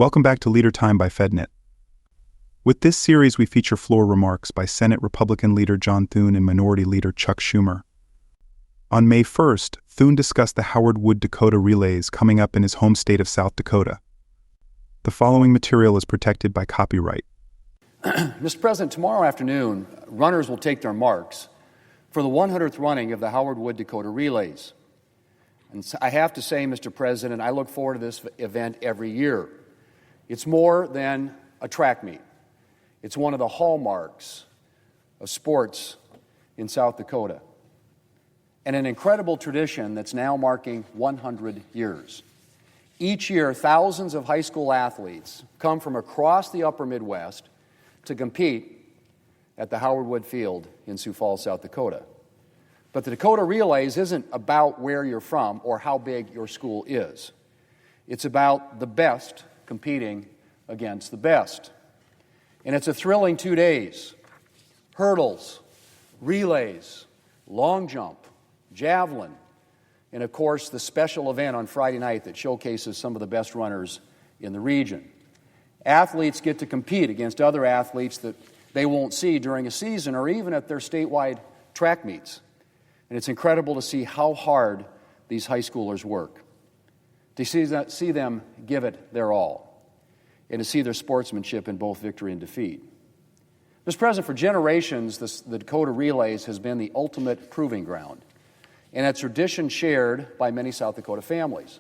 Welcome back to Leader Time by FedNet. With this series, we feature floor remarks by Senate Republican leader John Thune and Minority Leader Chuck Schumer. On May 1st, Thune discussed the Howard Wood Dakota relays coming up in his home state of South Dakota. The following material is protected by copyright. Mr. President, tomorrow afternoon, runners will take their marks for the 100th running of the Howard Wood Dakota relays. And I have to say, Mr. President, I look forward to this event every year. It's more than a track meet. It's one of the hallmarks of sports in South Dakota, and an incredible tradition that's now marking 100 years. Each year, thousands of high school athletes come from across the upper Midwest to compete at the Howard Wood Field in Sioux Falls, South Dakota. But the Dakota Relays isn't about where you're from or how big your school is. It's about the best competing against the best. And it's a thrilling 2 days. Hurdles, relays, long jump, javelin, and of course the special event on Friday night that showcases some of the best runners in the region. Athletes get to compete against other athletes that they won't see during a season or even at their statewide track meets. And it's incredible to see how hard these high schoolers work, to see them give it their all, and to see their sportsmanship in both victory and defeat. Mr. President, for generations, the Dakota Relays has been the ultimate proving ground, and a tradition shared by many South Dakota families.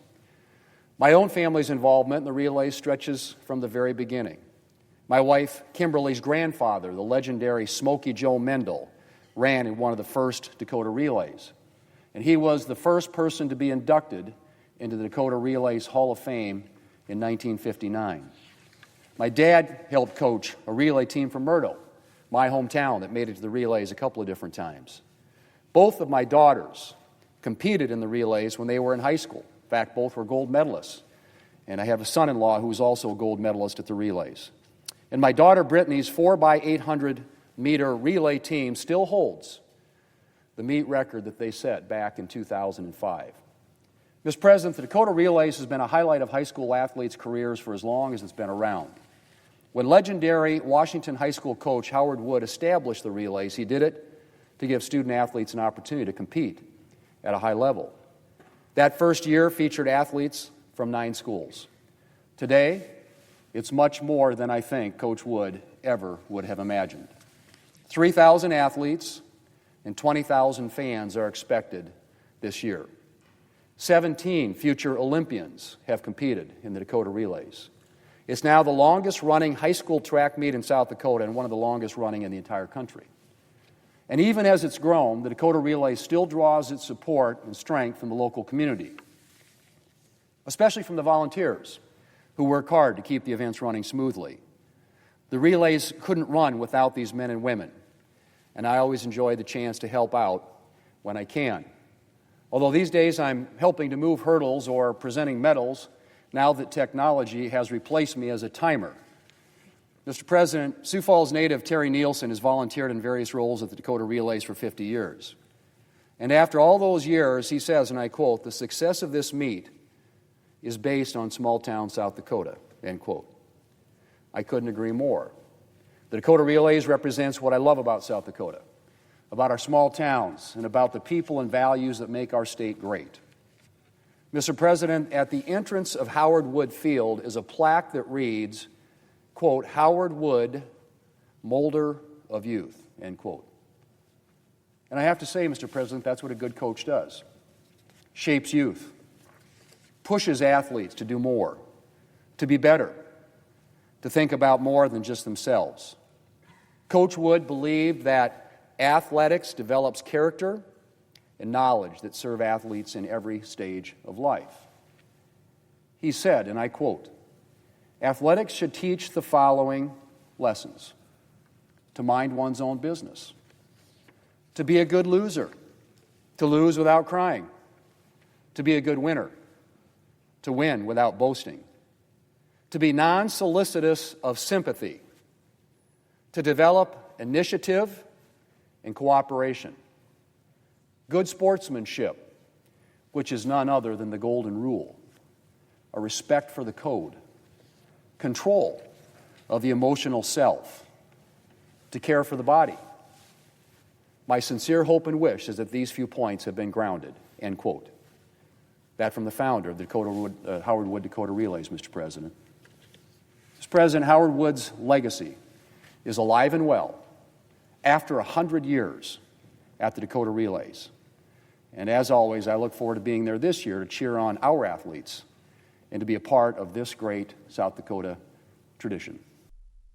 My own family's involvement in the relays stretches from the very beginning. My wife, Kimberly's grandfather, the legendary Smokey Joe Mendel, ran in one of the first Dakota Relays, and he was the first person to be inducted into the Dakota Relays Hall of Fame in 1959. My dad helped coach a relay team from Murdo, my hometown, that made it to the relays a couple of different times. Both of my daughters competed in the relays when they were in high school. In fact, both were gold medalists. And I have a son-in-law who was also a gold medalist at the relays. And my daughter Brittany's 4x800 meter relay team still holds the meet record that they set back in 2005. Mr. President, the Dakota Relays has been a highlight of high school athletes' careers for as long as it's been around. When legendary Washington high school coach Howard Wood established the relays, he did it to give student athletes an opportunity to compete at a high level. That first year featured athletes from 9 schools. Today, it's much more than I think Coach Wood ever would have imagined. 3,000 athletes and 20,000 fans are expected this year. 17 future Olympians have competed in the Dakota Relays. It's now the longest-running high school track meet in South Dakota and one of the longest-running in the entire country. And even as it's grown, the Dakota Relay still draws its support and strength from the local community, especially from the volunteers who work hard to keep the events running smoothly. The relays couldn't run without these men and women, and I always enjoy the chance to help out when I can. Although these days I'm helping to move hurdles or presenting medals, now that technology has replaced me as a timer. Mr. President, Sioux Falls native Terry Nielsen has volunteered in various roles at the Dakota Relays for 50 years. And after all those years, he says, and I quote, "The success of this meet is based on small-town South Dakota," end quote. I couldn't agree more. The Dakota Relays represents what I love about South Dakota, about our small towns, and about the people and values that make our state great. Mr. President, at the entrance of Howard Wood Field is a plaque that reads, quote, "Howard Wood, molder of youth," end quote. And I have to say, Mr. President, that's what a good coach does. Shapes youth, pushes athletes to do more, to be better, to think about more than just themselves. Coach Wood believed that athletics develops character and knowledge that serve athletes in every stage of life. He said, and I quote, "Athletics should teach the following lessons: to mind one's own business, to be a good loser, to lose without crying, to be a good winner, to win without boasting, to be non-solicitous of sympathy, to develop initiative and cooperation, good sportsmanship, which is none other than the golden rule, a respect for the code, control of the emotional self, to care for the body. My sincere hope and wish is that these few points have been grounded, end quote. That from the founder of the Howard Wood Dakota Relays, Mr. President. Mr. President, Howard Wood's legacy is alive and well after 100 years at the Dakota Relays. And as always, I look forward to being there this year to cheer on our athletes and to be a part of this great South Dakota tradition.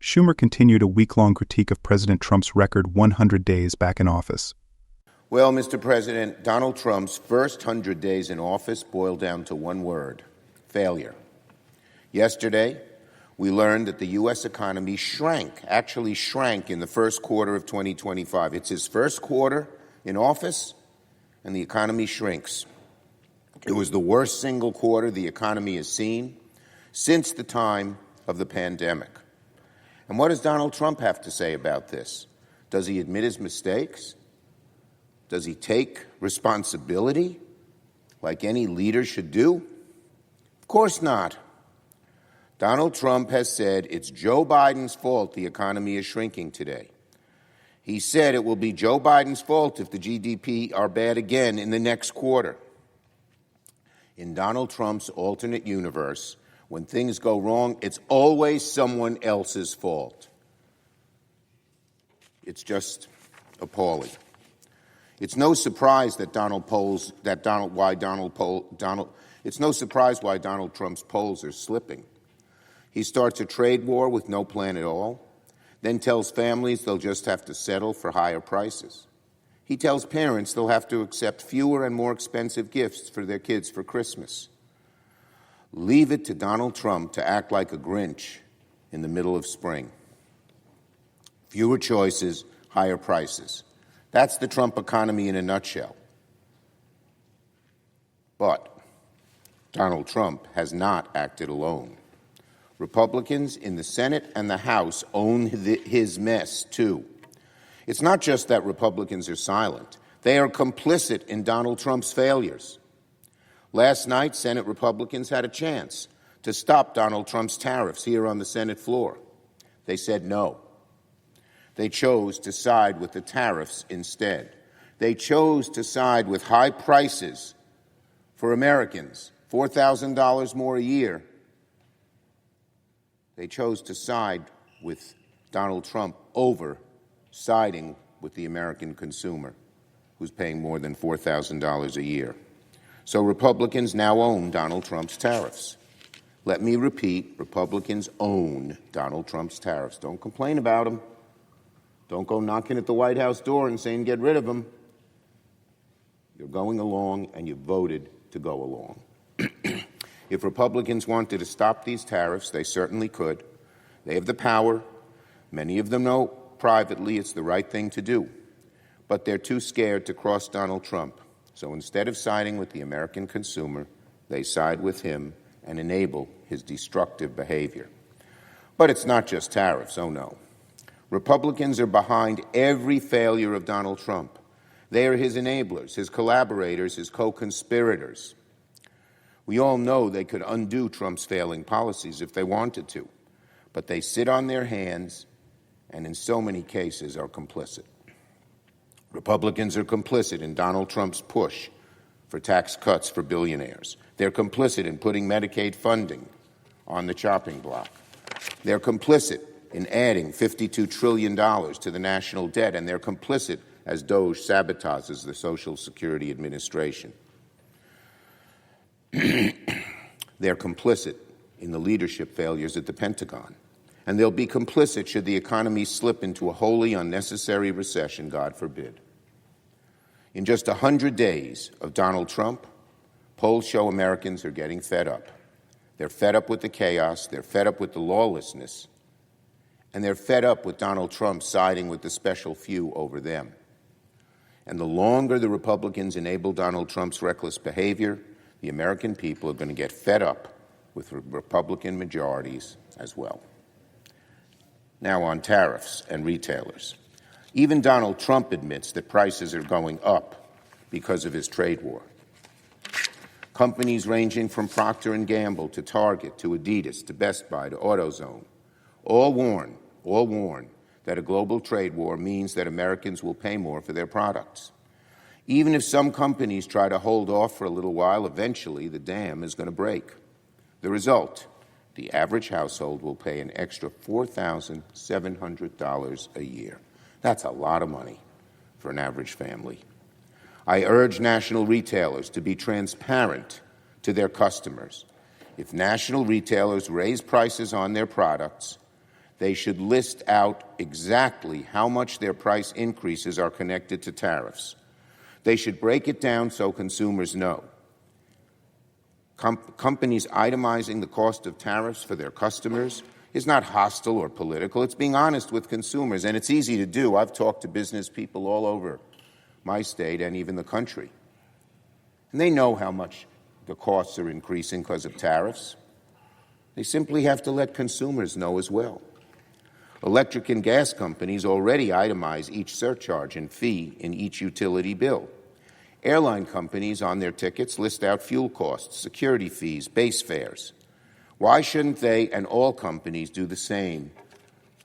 Schumer continued a week-long critique of President Trump's record 100 days back in office. Well, Mr. President, Donald Trump's first 100 days in office boiled down to one word: failure. Yesterday, we learned that the U.S. economy actually shrank in the first quarter of 2025. It's his first quarter in office, and the economy shrinks. It was the worst single quarter the economy has seen since the time of the pandemic. And what does Donald Trump have to say about this? Does he admit his mistakes? Does he take responsibility like any leader should do? Of course not. Donald Trump has said it's Joe Biden's fault the economy is shrinking today. He said it will be Joe Biden's fault if the GDP are bad again in the next quarter. In Donald Trump's alternate universe, when things go wrong, it's always someone else's fault. It's just appalling. It's no surprise that it's no surprise why Donald Trump's polls are slipping. He starts a trade war with no plan at all, then tells families they'll just have to settle for higher prices. He tells parents they'll have to accept fewer and more expensive gifts for their kids for Christmas. Leave it to Donald Trump to act like a Grinch in the middle of spring. Fewer choices, higher prices. That's the Trump economy in a nutshell. But Donald Trump has not acted alone. Republicans in the Senate and the House own his mess, too. It's not just that Republicans are silent. They are complicit in Donald Trump's failures. Last night, Senate Republicans had a chance to stop Donald Trump's tariffs here on the Senate floor. They said no. They chose to side with the tariffs instead. They chose to side with high prices for Americans, $4,000 more a year. They chose to side with Donald Trump over siding with the American consumer, who's paying more than $4,000 a year. So Republicans now own Donald Trump's tariffs. Let me repeat, Republicans own Donald Trump's tariffs. Don't complain about them. Don't go knocking at the White House door and saying get rid of them. You're going along and you voted to go along. If Republicans wanted to stop these tariffs, they certainly could. They have the power. Many of them know privately it's the right thing to do. But they're too scared to cross Donald Trump. So instead of siding with the American consumer, they side with him and enable his destructive behavior. But it's not just tariffs, oh no. Republicans are behind every failure of Donald Trump. They are his enablers, his collaborators, his co-conspirators. We all know they could undo Trump's failing policies if they wanted to, but they sit on their hands and in so many cases are complicit. Republicans are complicit in Donald Trump's push for tax cuts for billionaires. They're complicit in putting Medicaid funding on the chopping block. They're complicit in adding $52 trillion to the national debt, and they're complicit as DOJ sabotages the Social Security Administration. They're complicit in the leadership failures at the Pentagon. And they'll be complicit should the economy slip into a wholly unnecessary recession, God forbid. In just 100 days of Donald Trump, polls show Americans are getting fed up. They're fed up with the chaos, they're fed up with the lawlessness, and they're fed up with Donald Trump siding with the special few over them. And the longer the Republicans enable Donald Trump's reckless behavior, the American people are going to get fed up with Republican majorities as well. Now on tariffs and retailers. Even Donald Trump admits that prices are going up because of his trade war. Companies ranging from Procter & Gamble to Target to Adidas to Best Buy to AutoZone all warn that a global trade war means that Americans will pay more for their products. Even if some companies try to hold off for a little while, eventually the dam is going to break. The result, the average household will pay an extra $4,700 a year. That's a lot of money for an average family. I urge national retailers to be transparent to their customers. If national retailers raise prices on their products, they should list out exactly how much their price increases are connected to tariffs. They should break it down so consumers know. Companies itemizing the cost of tariffs for their customers is not hostile or political. It's being honest with consumers, and it's easy to do. I've talked to business people all over my state and even the country. And they know how much the costs are increasing because of tariffs. They simply have to let consumers know as well. Electric and gas companies already itemize each surcharge and fee in each utility bill. Airline companies on their tickets list out fuel costs, security fees, base fares. Why shouldn't they and all companies do the same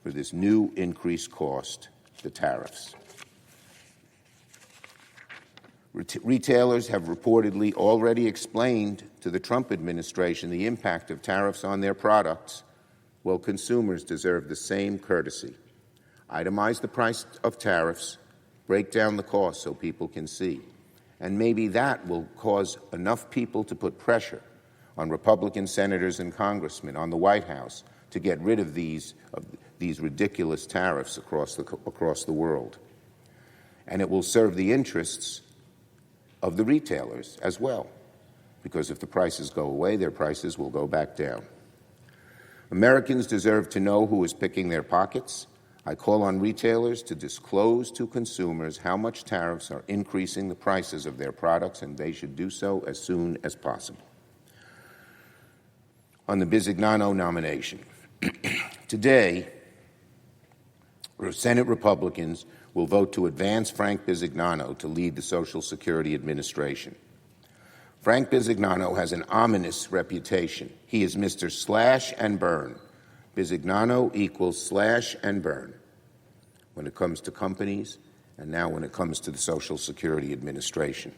for this new increased cost, the tariffs? Retailers have reportedly already explained to the Trump administration the impact of tariffs on their products. Well, consumers deserve the same courtesy. Itemize the price of tariffs, break down the cost so people can see. And maybe that will cause enough people to put pressure on Republican senators and congressmen, on the White House, to get rid of these ridiculous tariffs across the world. And it will serve the interests of the retailers as well, because if the prices go away, their prices will go back down. Americans deserve to know who is picking their pockets. I call on retailers to disclose to consumers how much tariffs are increasing the prices of their products, and they should do so as soon as possible. On the Bisignano nomination, today, Senate Republicans will vote to advance Frank Bisignano to lead the Social Security Administration. Frank Bisignano has an ominous reputation. He is Mr. Slash and Burn. Bisignano equals slash and burn when it comes to companies and now when it comes to the Social Security Administration.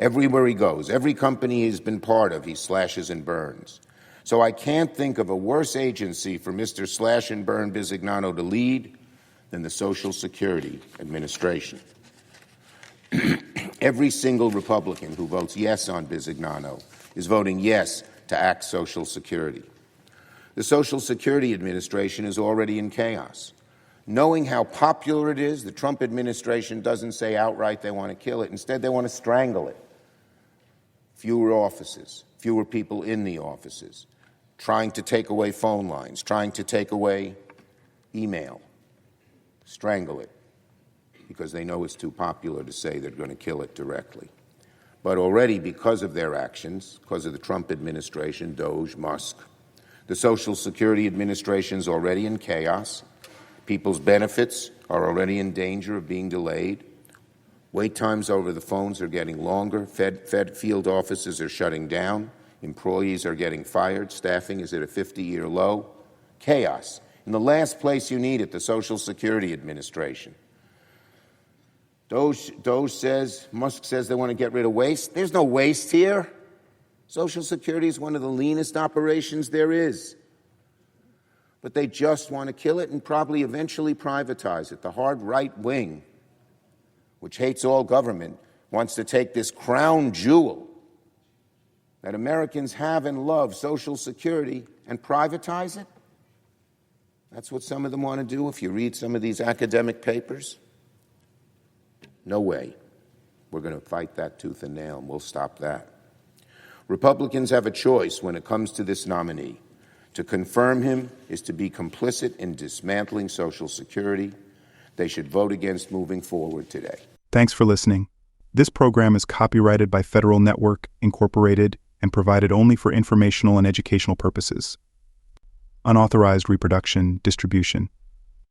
Everywhere he goes, every company he's been part of, he slashes and burns. So I can't think of a worse agency for Mr. Slash and Burn Bisignano to lead than the Social Security Administration. Every single Republican who votes yes on Bisignano is voting yes to axe Social Security. The Social Security Administration is already in chaos. Knowing how popular it is, the Trump administration doesn't say outright they want to kill it. Instead, they want to strangle it. Fewer offices, fewer people in the offices, trying to take away phone lines, trying to take away email. Strangle it, because they know it's too popular to say they're going to kill it directly. But already, because of their actions, because of the Trump administration, Doge, Musk, the Social Security Administration is already in chaos. People's benefits are already in danger of being delayed. Wait times over the phones are getting longer. Fed field offices are shutting down. Employees are getting fired. Staffing is at a 50-year low. Chaos. In the last place you need it, the Social Security Administration. Doge says, Musk says they want to get rid of waste. There's no waste here. Social Security is one of the leanest operations there is. But they just want to kill it and probably eventually privatize it. The hard right wing, which hates all government, wants to take this crown jewel that Americans have and love, Social Security, and privatize it. That's what some of them want to do if you read some of these academic papers. No way. We're going to fight that tooth and nail, and we'll stop that. Republicans have a choice when it comes to this nominee. To confirm him is to be complicit in dismantling Social Security. They should vote against moving forward today. Thanks for listening. This program is copyrighted by Federal Network, Incorporated, and provided only for informational and educational purposes. Unauthorized reproduction, distribution,